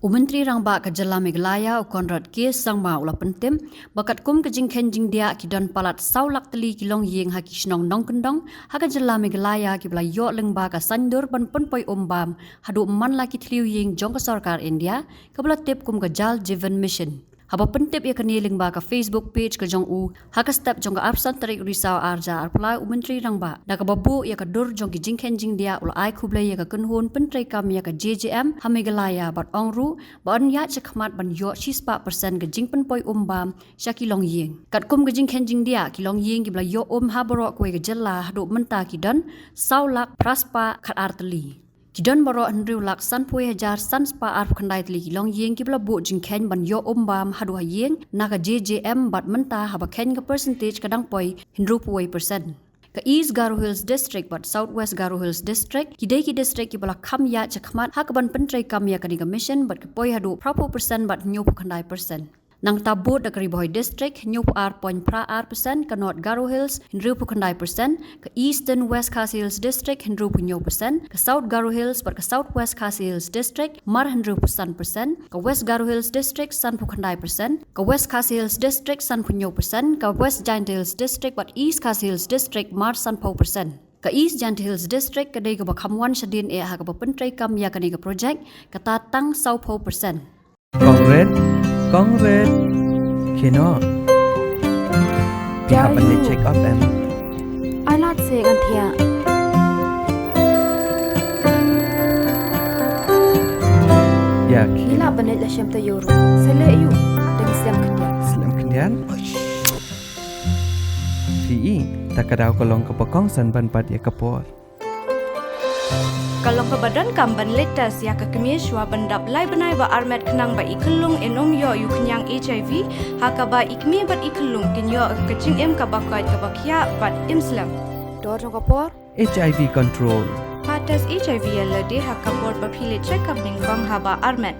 Menteri Rangba ke Jela Meghalaya Conrad kes sang mau la pentim bakat kum ke jingken jing dia ki don palat saulak teli ki longïing ha ki Shillong nongkyndong ha ke Jela Meghalaya ki bla yo lengba ka sandur ban poi ombam hadu man la ki tliuying jong ka sarkar India ke bla tip kum ke jal jiven mission. Haba pentip ya keneling ba ka Facebook page ke jong u ha ka step jong ka absan tarik risau arja arpla Menteri Rangba da ka babu ya ka dur jong ki jingken jing dia ul ai khublai ya ka kunhun pentrai kam ya ka JJM ha Meghalaya bat ongru ba on ya chakmat ban yo 60% ke jing poi ombam syaki longïing kat kum ke jingken jing dia ki longïing ki bla yo ha boro ko ke jela hadu menta ki don saulak praspa khat arteli Kidon baro Andrew lak san pui hajar san spa arf khandai tli ki longïing ki bla bu jingken ban yo ombam hadu hayeng naga JJM bat menta haba ken ka percentage kadang poi hinru puai percent ka East Garo Hills District but Southwest Garo Hills District kidai ki district ki bala kham ya chakmat ha ka ban pentrai kam ya ka mission bat ka poi hadu proper percent bat nyu khandai percent Nang tabut da Kyrwoh district nyup R.4% ka North Garo Hills hinru khandai percent ka Eastern West Khas Hills district hinru 9% ka South Garo Hills par ka South West Khas Hills district mar hinru percent ka West Garo Hills district san khandai percent ka West Khas Hills district san 9% ka West Giant Hills district but East Khas Hills district mar san percent ka East Giant Hills district kadai ka bakhamwan shadin e ha ka pentrai kam ya ka ni ka project ka tatang 4% Conrad, Kyrwoh. We have a check up and I not say Atiar. Ya, Ila banet la syam tayor. Sele yu dengan siam kendian. Selam kendian. Fi, tak ada kolong kepokong san ban pat ya kapor. Kalau ke badan kamban letas ya ke kemishwa bendap lai benai ba armet kenang ba ikelung enom yo yu kenyang HIV haka ba ikmi bat ikelung kenyo kecing em ka bakai ka bakya bat imslam Dor jong kapor. HIV control. patas HIV ya lade haka por ba phile check up ning bang haba armet